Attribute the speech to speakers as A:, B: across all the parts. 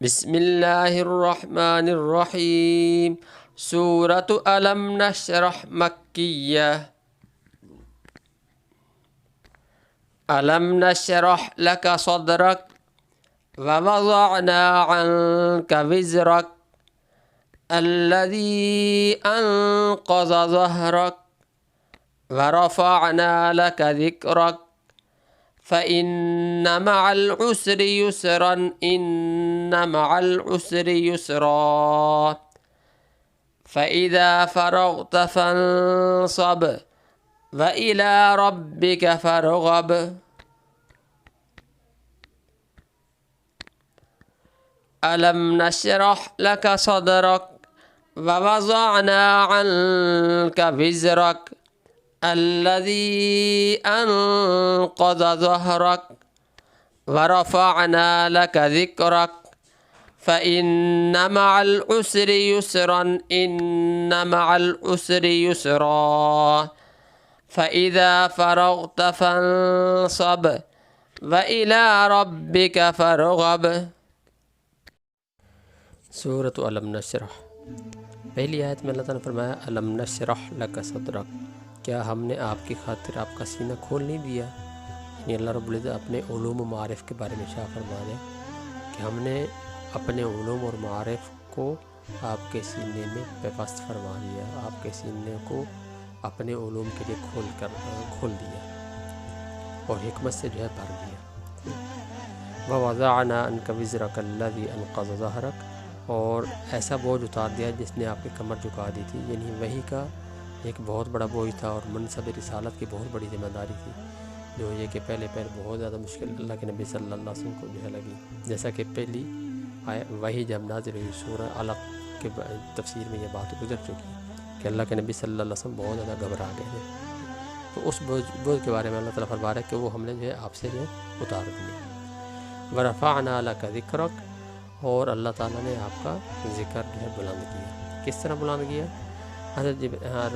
A: بسم اللہ الرحمن الرحیم۔ سورۃ الم نشرح مکیہ۔ الم نشرح لک صدرک ووضعنا عنک وزرک الذی انقض ظہرک ورفعنا لک ذکرک فإن مع العسر يسرا إن مع العسر يسرا فإذا فرغت فانصب وإلى ربك فارغب۔ ألم نشرح لك صدرك ووضعنا عنك وزرك الذي أنقض ظهرك ورفعنا لك ذكرك فإن مع العسر يسرا إن مع العسر يسرا فإذا فرغت فانصب وإلى ربك فارغب۔ سورۃ الم نشرح، پہلی آیت میں اللہ تعالیٰ نے فرمایا الم نشرح لک صدرک، کیا ہم نے آپ کی خاطر آپ کا سینہ کھول نہیں دیا؟ یعنی اللہ رب العزت اپنے علوم و معارف کے بارے میں شاہ فرما رہے ہیں کہ ہم نے اپنے علوم اور معارف کو آپ کے سینے میں پیوست فرما دیا، آپ کے سینے کو اپنے علوم کے لیے کھول دیا اور حکمت سے جو ہے بھر دیا۔ وَوَضَعْنَا عَنْكَ وِزْرَكَ الَّذِي أَنْقَضَ ظَهْرَكَ، اور ایسا بوجھ اتار دیا جس نے آپ کی کمر جھکا دی تھی، یعنی وحی کا ایک بہت بڑا بوجھ تھا اور منصب رسالت کی بہت بڑی ذمہ داری تھی، جو یہ کہ پہلے بہت زیادہ مشکل اللہ کے نبی صلی اللہ علیہ وسلم کو جو ہے لگی، جیسا کہ پہلی وحی جب نازل ہوئی سورہ علق کے تفسیر میں یہ بات گزر چکی کہ اللہ کے نبی صلی اللہ علیہ وسلم بہت زیادہ گھبرا گئے تھے، تو اس بوجھ کے بارے میں اللہ تعالیٰ فرما رہا ہے کہ وہ ہم نے جو ہے آپ سے جو ہے اتار دیا۔ وَرَفَعْنَا لَكَ ذِكْرَكَ، اور اللہ تعالیٰ نے آپ کا ذکر جو ہے بلند کیا۔ کس طرح بلند کیا؟ حضرت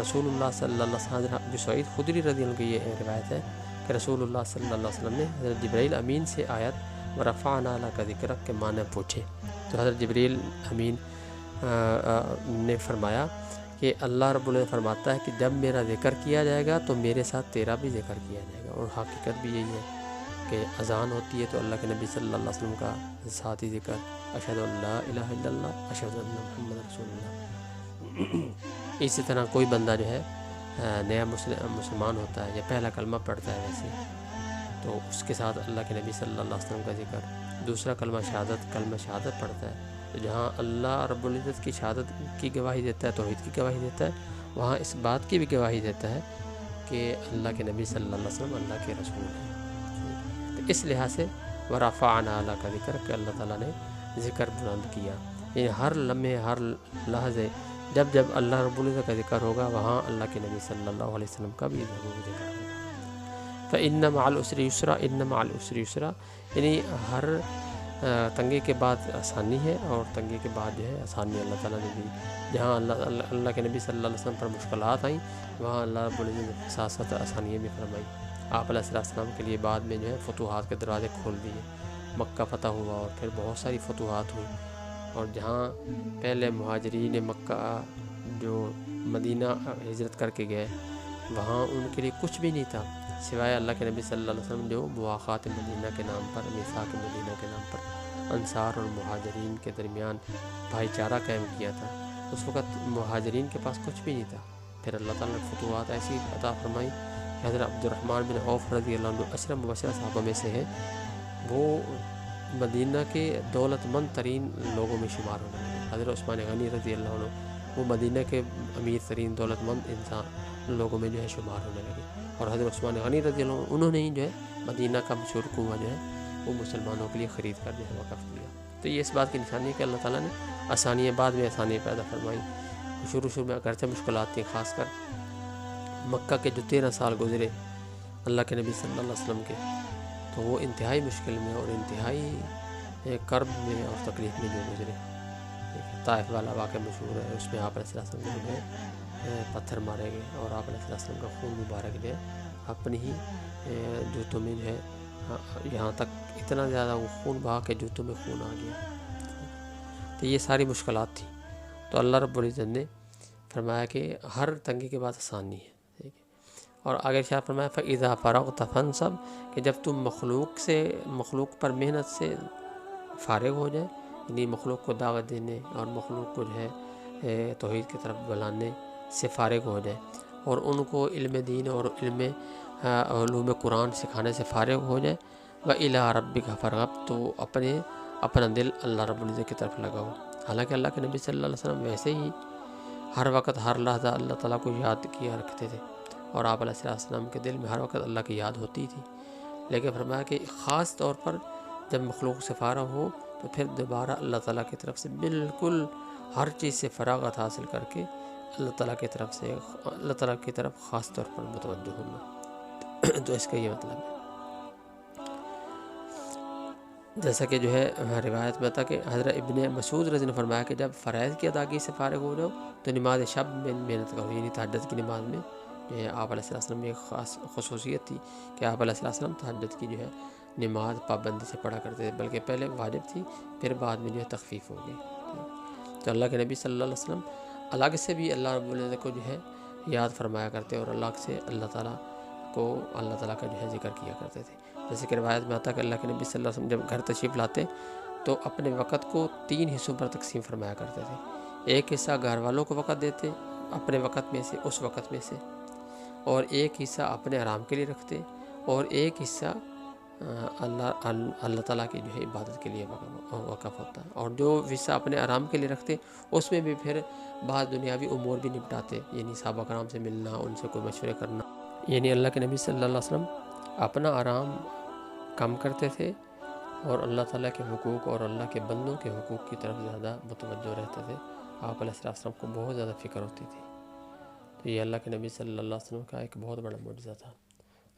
A: رسول اللہ صلی اللہ علیہ وسلم، ابو سعید خدری رضی اللہ عنہ کی یہ روایت ہے کہ رسول اللہ صلی اللہ علیہ وسلم نے حضرت جبرائیل امین سے آیت وَرَفَعْنَا لَكَ ذِكْرَكَ کے معنی پوچھے، تو حضرت جبرائیل امین نے فرمایا کہ اللہ رب العزت فرماتا ہے کہ جب میرا ذکر کیا جائے گا تو میرے ساتھ تیرا بھی ذکر کیا جائے گا، اور حقیقت بھی یہی ہے کہ اذان ہوتی ہے تو اللہ کے نبی صلی اللہ علیہ وسلم کا ساتھی ذکر اشہد ان لا الہ الا اللہ اشہد ان محمد رسول اللہ۔ اسی طرح کوئی بندہ جو ہے نیا مسلمان ہوتا ہے یا پہلا کلمہ پڑھتا ہے ویسے، تو اس کے ساتھ اللہ کے نبی صلی اللہ علیہ وسلم کا ذکر، دوسرا کلمہ شہادت پڑھتا ہے، تو جہاں اللہ رب العزت کی شہادت کی گواہی دیتا ہے، توحید کی گواہی دیتا ہے، وہاں اس بات کی بھی گواہی دیتا ہے کہ اللہ کے نبی صلی اللہ علیہ وسلم اللہ کے رسول ہیں۔ تو اس لحاظ سے وَرَفَعْنَا لَكَ ذِكْرَكَ کہ اللہ تعالیٰ نے ذکر بلند کیا، یعنی ہر لمحے ہر لحظے جب اللہ رب العزت کا ذکر ہوگا وہاں اللہ کے نبی صلی اللہ علیہ وسلم کا بھی ضرور ذکر ہوگا۔ فَإِنَّ مَعَ الْعُسْرِ يُسْرًا إِنَّ مَعَ الْعُسْرِ يُسْرًا، یعنی ہر تنگی کے بعد آسانی ہے، اور تنگی کے بعد جو ہے آسانی اللہ تعالیٰ نے دی۔ جہاں اللہ کے نبی صلی اللہ علیہ وسلم پر مشکلات آئیں وہاں اللہ رب العزت نے ساتھ ساتھ آسانیاں بھی فرمائی۔ آپ علیہ السلام کے لیے بعد میں جو ہے فتوحات کے دروازے کھول دیے، مکہ فتح ہوا اور پھر بہت ساری فتوحات ہوئی، اور جہاں پہلے مہاجرین مکہ جو مدینہ ہجرت کر کے گئے وہاں ان کے لیے کچھ بھی نہیں تھا سوائے اللہ کے نبی صلی اللہ علیہ وسلم جو مواخات مدینہ کے نام پر، میثاق مدینہ کے نام پر انصار اور مہاجرین کے درمیان بھائی چارہ قائم کیا تھا۔ اس وقت مہاجرین کے پاس کچھ بھی نہیں تھا، پھر اللہ تعالیٰ نے فتوحات ایسی عطا فرمائی کہ حضرت عبدالرحمن بن عوف رضی اللہ عنہ 10 مبشرہ صحابہ میں سے ہیں، وہ مدینہ کے دولت مند ترین لوگوں میں شمار ہونے لگے۔ حضرت عثمان غنی رضی اللہ عنہ وہ مدینہ کے امیر ترین دولت مند لوگوں میں جو ہے شمار ہونے لگے، اور حضرت عثمان غنی رضی اللہ عنہ انہوں نے ہی جو ہے مدینہ کا مشہور کنواں جو ہے وہ مسلمانوں کے لیے خرید کر جو ہے وقف کیا۔ تو یہ اس بات کی نشانی ہے کہ اللہ تعالیٰ نے آسانیاں بعد میں آسانی پیدا فرمائی۔ شروع میں اگرچہ مشکلات تھیں، خاص کر مکہ کے جو 13 سال گزرے اللہ کے نبی صلی اللہ علیہ وسلم کے، تو وہ انتہائی مشکل میں اور انتہائی کرب میں اور تکلیف میں جو گزرے۔ طائف والا واقعہ مشہور ہے، اس میں آپ علیہ السلام جو ہے پتھر مارے گئے اور آپ علیہ السلام کا خون مبارک جو ہے اپنی ہی جوتوں میں جو ہے یہاں تک اتنا زیادہ وہ خون بہا کہ جوتوں میں خون آ گیا۔ تو یہ ساری مشکلات تھیں، تو اللہ رب العزت نے فرمایا کہ ہر تنگی کے بعد آسانی ہے، ٹھیک ہے۔ اور آگے کیا فرمایا فَإِذَا فَرَغْتَ فَانْصَبْ، کہ جب تم مخلوق پر محنت سے فارغ ہو جائے، یعنی مخلوق کو دعوت دینے اور مخلوق کو جو ہے توحید کی طرف بلانے سے فارغ ہو جائے، اور ان کو علم دین اور علوم قرآن سکھانے سے فارغ ہو جائے، وَإِلَىٰ رَبِّكَ فَارْغَب، تو اپنا دل اللہ رب العزت کی طرف لگاؤ۔ حالانکہ اللہ کے نبی صلی اللہ علیہ وسلم ویسے ہی ہر وقت ہر لحظہ اللہ تعالیٰ کو یاد کیا رکھتے تھے، اور آپ علیہ السلام کے دل میں ہر وقت اللہ کی یاد ہوتی تھی، لیکن فرمایا کہ خاص طور پر جب مخلوق سے فارغ ہو تو پھر دوبارہ اللہ تعالیٰ کی طرف سے بالکل ہر چیز سے فراغت حاصل کر کے اللہ تعالیٰ کی طرف خاص طور پر متوجہ ہونا۔ تو اس کا یہ مطلب ہے، جیسا کہ جو ہے روایت میں تھا کہ حضرت ابن مسعود رضی اللہ عنہ نے فرمایا کہ جب فرائض کی ادائیگی سے فارغ ہو جاؤ تو نماز شب میں محنت کرو، یعنی تہجد کی نماز میں جو ہے آپ علیہ السلام میں ایک خاص خصوصیت تھی کہ آپ علیہ السلام تہجد کی جو ہے نماز پابندی سے پڑھا کرتے تھے، بلکہ پہلے واجب تھی، پھر بعد میں جو ہے تخفیف ہو گئی۔ تو اللہ کے نبی صلی اللہ علیہ وسلم الگ سے بھی اللہ رب العزت کو جو ہے یاد فرمایا کرتے، اور الگ سے اللہ تعالیٰ کا جو ہے ذکر کیا کرتے تھے۔ جیسے کہ روایت میں آتا ہے کہ اللہ کے نبی صلی اللہ علیہ وسلم جب گھر تشریف لاتے تو اپنے وقت کو 3 حصوں پر تقسیم فرمایا کرتے تھے۔ ایک حصہ گھر والوں کو وقت دیتے اپنے وقت میں سے، اس وقت میں سے، اور ایک حصہ اپنے آرام کے لیے رکھتے، اور ایک حصہ اللہ تعالیٰ کی جو ہے عبادت کے لیے وقف ہوتا ہے، اور جو حصہ اپنے آرام کے لیے رکھتے اس میں بھی پھر بعض دنیاوی امور بھی نپٹاتے، یعنی صحابہ کرام سے ملنا، ان سے کوئی مشورے کرنا، یعنی اللہ کے نبی صلی اللہ علیہ وسلم اپنا آرام کم کرتے تھے اور اللہ تعالیٰ کے حقوق اور اللہ کے بندوں کے حقوق کی طرف زیادہ متوجہ رہتے تھے۔ آپ علیہ السلام کو بہت زیادہ فکر ہوتی تھی۔ تو یہ اللہ کے نبی صلی اللہ علیہ وسلم کا ایک بہت بڑا معجزہ تھا۔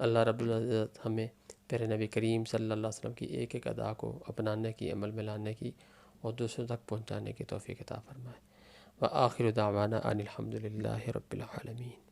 A: اللہ رب العزت ہمیں پیارے نبی کریم صلی اللہ علیہ وسلم کی ایک ایک ادا کو اپنانے کی، عمل میں لانے کی اور دوسروں تک پہنچانے کی توفیق عطا فرمائے۔ وآخر دعوانا ان الحمد للہ رب العالمین۔